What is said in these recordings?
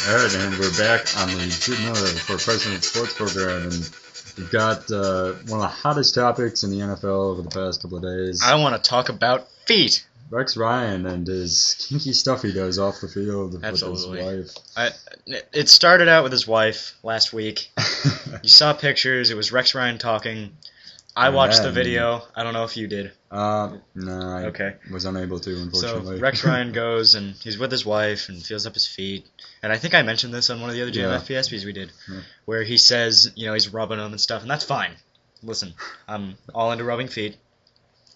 Alright, and we're back on the Shooting Miller for President Sports program, and we've got one of the hottest topics in the NFL over the past couple of days. I want to talk about feet. Rex Ryan and his kinky stuff he does off the field Absolutely. with his wife. It started out with his wife last week. You saw pictures. It was Rex Ryan talking. I watched the video. I don't know if you did. No, I Okay. was unable to, unfortunately. So Rex Ryan goes, and he's with his wife and feels up his feet. And I think I mentioned this on one of the other JMFPSPs we did, where he says, you know, he's rubbing them and stuff, and that's fine. Listen, I'm all into rubbing feet.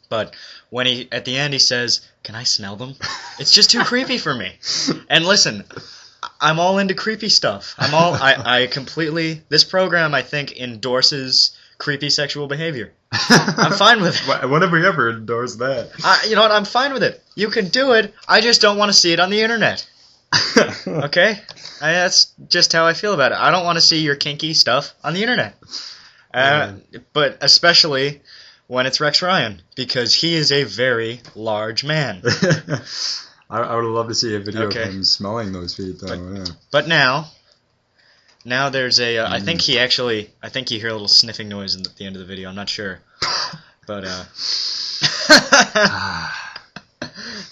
But when at the end he says, "Can I smell them?" It's just too creepy for me. And listen, I'm all into creepy stuff. I completely, this program I think endorses creepy sexual behavior. I'm fine with it. When have we ever endorsed that? You know what? I'm fine with it. You can do it. I just don't want to see it on the internet. Okay? That's just how I feel about it. I don't want to see your kinky stuff on the internet. But especially when it's Rex Ryan, because he is a very large man. I would love to see a video of him smelling those feet, though. But now there's a. I think you hear a little sniffing noise at the end of the video. I'm not sure, but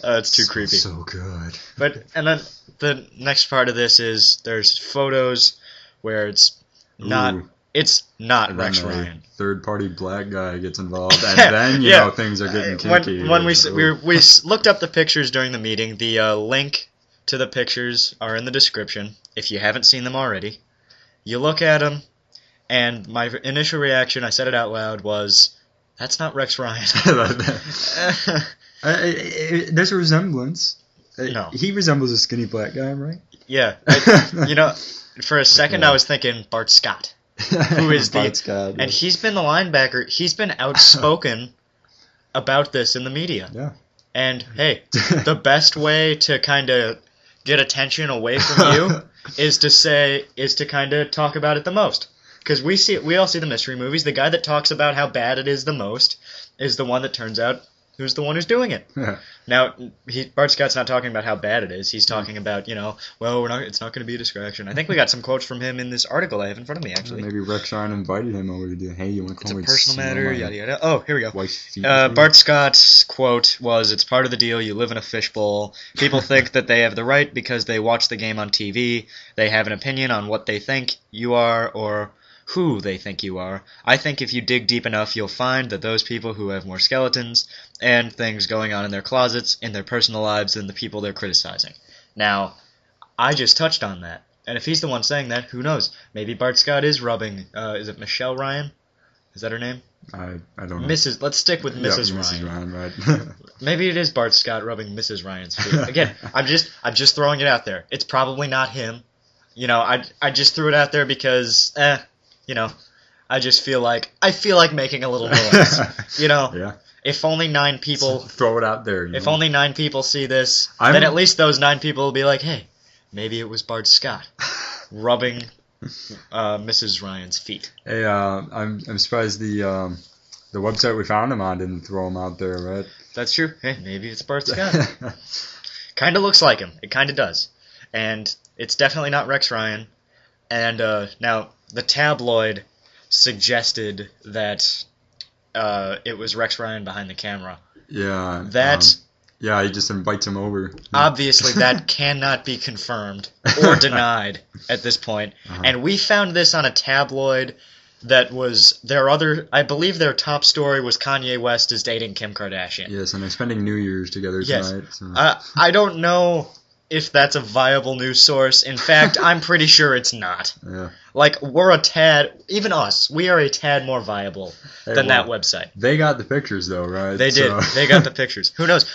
it's too creepy. So good. And then the next part of this is there's photos where it's not. Ooh. It's not And Rex then Ryan. Third-party black guy gets involved, and then you know things are getting kinky. When we looked up the pictures during the meeting, the link to the pictures are in the description. If you haven't seen them already, you look at them, and my initial reaction, I said it out loud, was, "That's not Rex Ryan." There's a resemblance. No. He resembles a skinny black guy, right? Yeah. You know, for a second I was thinking Bart Scott. Who is Bart Scott, and he's been the linebacker. He's been outspoken about this in the media. Yeah. And hey, the best way to kind of get attention away from you is to kind of talk about it the most. Because we all see the mystery movies. The guy that talks about how bad it is the most is the one that turns out who's the one who's doing it. Yeah. Now, Bart Scott's not talking about how bad it is. He's talking about, it's not going to be a distraction. I think we got some quotes from him in this article I have in front of me, actually. Maybe Rex Ryan invited him over to do, hey, you want to come over? It's a personal matter, yada yada. Oh, here we go. Bart Bart Scott's quote was, "It's part of the deal. You live in a fishbowl. People think that they have the right because they watch the game on TV. They have an opinion on what they think you are or who they think you are. I think if you dig deep enough, you'll find that those people who have more skeletons and things going on in their closets, in their personal lives, than the people they're criticizing." Now, I just touched on that. And if he's the one saying that, who knows? Maybe Bart Scott is rubbing, is it Michelle Ryan? Is that her name? I don't know. Let's stick with Mrs. Ryan. Mrs. Ryan, right. Maybe it is Bart Scott rubbing Mrs. Ryan's feet. Again, I'm just throwing it out there. It's probably not him. You know, I just threw it out there because, you know, I just feel like making a little noise. You know, Yeah. If only 9 people Throw it out there. if only 9 people see this, then at least those 9 people will be like, "Hey, maybe it was Bart Scott rubbing Mrs. Ryan's feet." Hey, I'm surprised the website we found him on didn't throw him out there, right? That's true. Hey, maybe it's Bart Scott. Kind of looks like him. It kind of does. And it's definitely not Rex Ryan. And now the tabloid suggested that it was Rex Ryan behind the camera. Yeah. Yeah, he just invites him over. Obviously, that cannot be confirmed or denied at this point. And we found this on a tabloid that was I believe their top story was Kanye West is dating Kim Kardashian. Yes, and they're spending New Year's together tonight. So. I don't know if that's a viable news source. In fact, I'm pretty sure it's not. Yeah. Like, even us, we are a tad more viable than that website. They got the pictures, though, right? They did. They got the pictures. Who knows?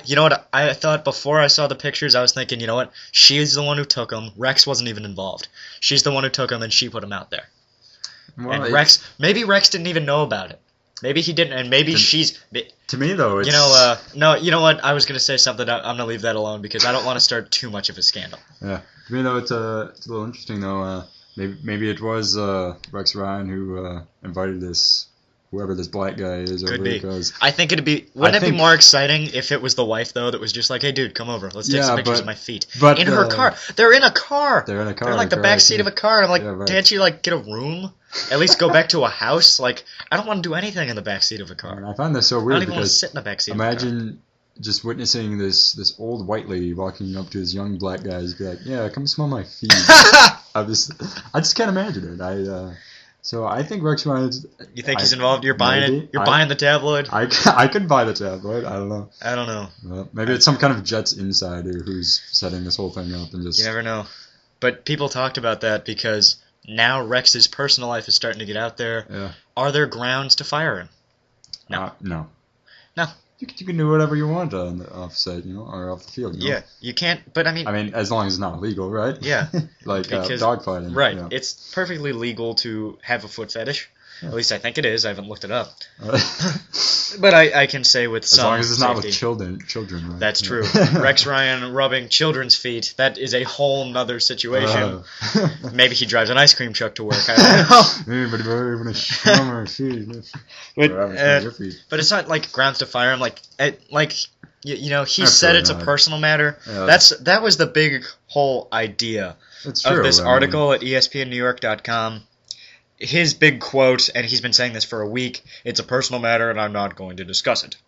You know what? I thought before I saw the pictures, I was thinking, you know what? She's the one who took them. Rex wasn't even involved. She's the one who took them, and she put them out there. Well, and maybe Rex didn't even know about it. Maybe he didn't, and maybe she's... To me, though, it's... no, you know what? I was going to say something. I'm going to leave that alone because I don't want to start too much of a scandal. Yeah. To me, though, it's a little interesting, though. Maybe it was Rex Ryan who invited this whoever this black guy is. Could over be. Because I think it'd be. Wouldn't it be more exciting if it was the wife though that was just like, "Hey, dude, come over. Let's take some pictures of my feet." But in her car. They're in a car. They're in a car. They're like the back seat of a car. I'm like, right. can't you like get a room? At least go back to a house. Like, I don't want to do anything in the back seat of a car. And I find that so I weird don't even want to because sit in the back seat. Of a car. imagine just witnessing this old white lady walking up to this young black guy and be like, "Yeah, come smell my feet." I just can't imagine it. So I think Rex Ryan. You think he's involved? You're buying maybe. it. You're buying the tabloid. I could buy the tabloid. I don't know. I don't know. Well, maybe it's some kind of Jets insider who's setting this whole thing up and just. You never know. But people talked about that because now Rex's personal life is starting to get out there. Yeah. Are there grounds to fire him? No. No. No. You can do whatever you want on the offside, or off the field. Yeah, you can't. But I mean, as long as it's not illegal, right? Yeah. Like dogfighting. Right. Yeah. It's perfectly legal to have a foot fetish. Yeah. At least I think it is. I haven't looked it up. But I can say with some as long as it's safety, not with children, right? That's true. Rex Ryan rubbing children's feet, that is a whole nother situation. Maybe he drives an ice cream truck to work. I don't know. But it's not like grounds to fire him. He said it's a personal matter. Yeah. That was the big whole idea of this article at ESPNNewYork.com. His big quote, and he's been saying this for a week, it's a personal matter and I'm not going to discuss it.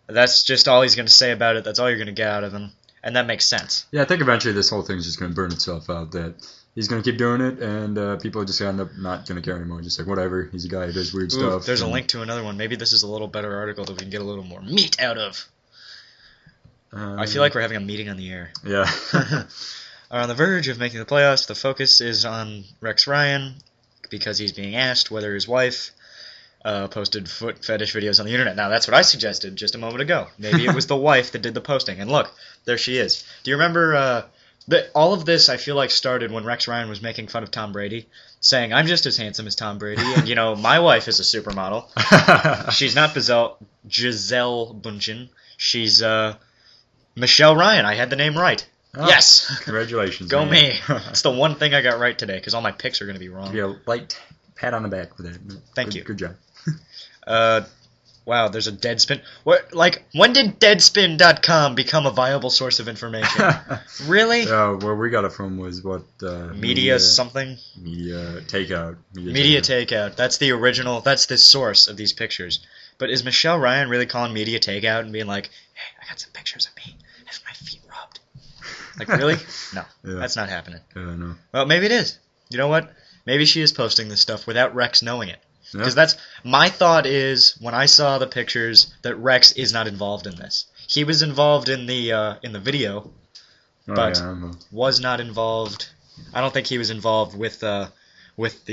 That's just all he's going to say about it. That's all you're going to get out of him. And that makes sense. Yeah, I think eventually this whole thing's just going to burn itself out. That he's going to keep doing it, and people are just going to end up not going to care anymore. Just like, whatever, he's a guy who does weird stuff. There's a link to another one. Maybe this is a little better article that we can get a little more meat out of. I feel like we're having a meeting on the air. Yeah. Are on the verge of making the playoffs. The focus is on Rex Ryan, because he's being asked whether his wife posted foot fetish videos on the internet. Now, that's what I suggested just a moment ago. Maybe it was the wife that did the posting. And look, there she is. Do you remember all of this, I feel like, started when Rex Ryan was making fun of Tom Brady, saying, I'm just as handsome as Tom Brady, and, my wife is a supermodel. She's not Giselle Bundchen. She's Michelle Ryan. I had the name right. Oh, yes. Congratulations. Go me. It's the one thing I got right today, because all my picks are going to be wrong. Yeah, light pat on the back for that. Thank you. Good job. Wow, there's a Deadspin. When did Deadspin.com become a viable source of information? Really? Where we got it from was what? Media something? Media Takeout. Media Takeout. That's the original, that's the source of these pictures. But is Michelle Ryan really calling Media Takeout and being like, hey, I got some pictures of me having my feet rubbed? Like, really? No, that's not happening. No. Well, maybe it is. You know what? Maybe she is posting this stuff without Rex knowing it. Because that's my thought is, when I saw the pictures, that Rex is not involved in this. He was involved in the video, but was not involved. I don't think he was involved with the let's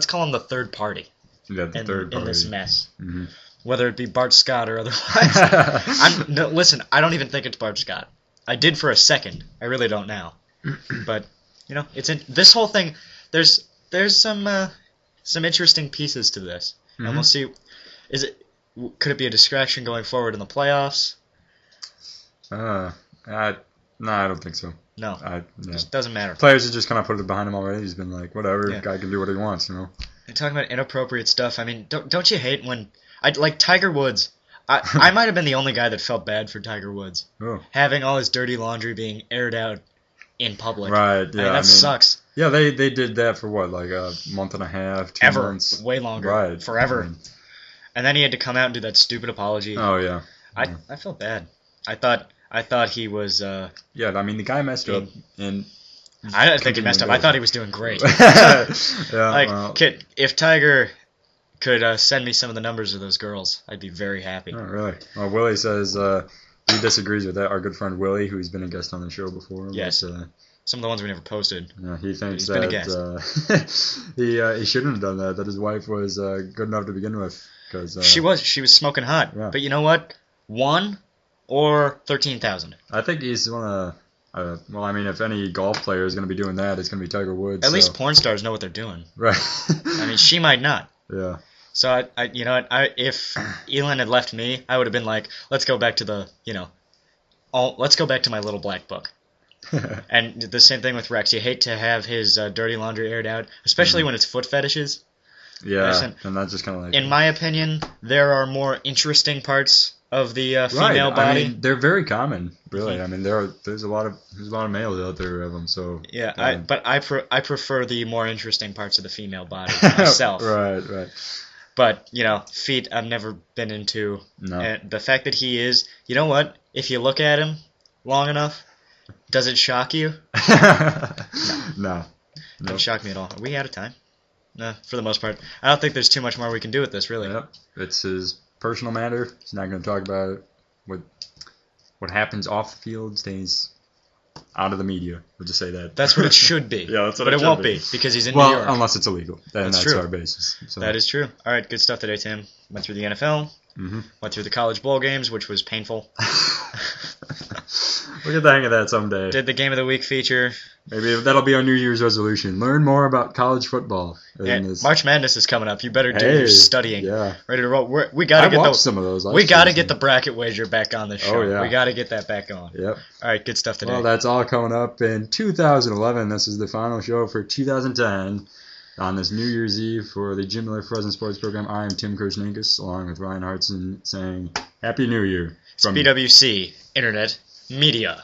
call him the third party. Yeah, the third party in this mess. Mm-hmm. Whether it be Bart Scott or otherwise. Listen, I don't even think it's Bart Scott. I did for a second. I really don't now. But it's in this whole thing. There's some interesting pieces to this, and we'll see. Could it be a distraction going forward in the playoffs? No, I don't think so. No, it just doesn't matter. Players have just kind of put it behind him already. He's been like, whatever, guy can do what he wants, And talking about inappropriate stuff, I mean, don't you hate when like Tiger Woods? I might have been the only guy that felt bad for Tiger Woods, having all his dirty laundry being aired out in public. Right? Yeah, that sucks. Yeah, they did that for what, like a month and a half, 2 months, way longer, right? Forever. And then he had to come out and do that stupid apology. Oh yeah. I felt bad. I thought he was. Yeah, I mean the guy messed up, and I didn't think he messed up. I thought he was doing great. If Tiger could send me some of the numbers of those girls, I'd be very happy. Oh really? Well, Willie says he disagrees with that. Our good friend Willie, who's been a guest on the show before. Yes. But, some of the ones we never posted. Yeah, he thinks that he shouldn't have done that. That his wife was good enough to begin with. Cause, she was smoking hot. Yeah. But you know what? 1 or 13,000. I think he's one of. Well, I mean, if any golf player is going to be doing that, it's going to be Tiger Woods. At least porn stars know what they're doing. Right. I mean, she might not. Yeah. So if Elon had left me, I would have been like, let's go back to let's go back to my little black book. And the same thing with Rex. You hate to have his dirty laundry aired out, especially when it's foot fetishes. Yeah, Listen, and that's just kind of like. in my opinion, there are more interesting parts of the female body. I mean, they're very common, really. I mean, there's a lot of males out there who have them. So yeah, but I prefer the more interesting parts of the female body myself. Right. But feet I've never been into. No. And the fact that he is, you know what? If you look at him long enough, does it shock you? No. Doesn't shock me at all. Are we out of time? No, for the most part. I don't think there's too much more we can do with this, really. Yep. It's his personal matter. He's not going to talk about what happens off the field. Stays out of the media. We'll just say that. That's what it should be. Yeah, that's what but it it won't should be because he's in well, New York. unless it's illegal. Then that's true. our basis. So. That is true. All right, good stuff today, Tim. Went through the NFL. Mm-hmm. Went through the college bowl games, which was painful. We'll get the hang of that someday. Did the Game of the Week feature. Maybe that'll be our New Year's resolution. Learn more about college football. Yeah, March Madness is coming up. You better do your studying. Yeah. Ready to roll. We gotta get some of those. We gotta get the bracket wager back on the show. Oh, yeah. We gotta get that back on. Yep. All right, good stuff today. Well, that's all coming up in 2011. This is the final show for 2010. On this New Year's Eve for the Jim Miller Frozen Sports Program, I am Tim Kirchnankis, along with Ryan Hartson, saying Happy New Year. From BWC Internet Media.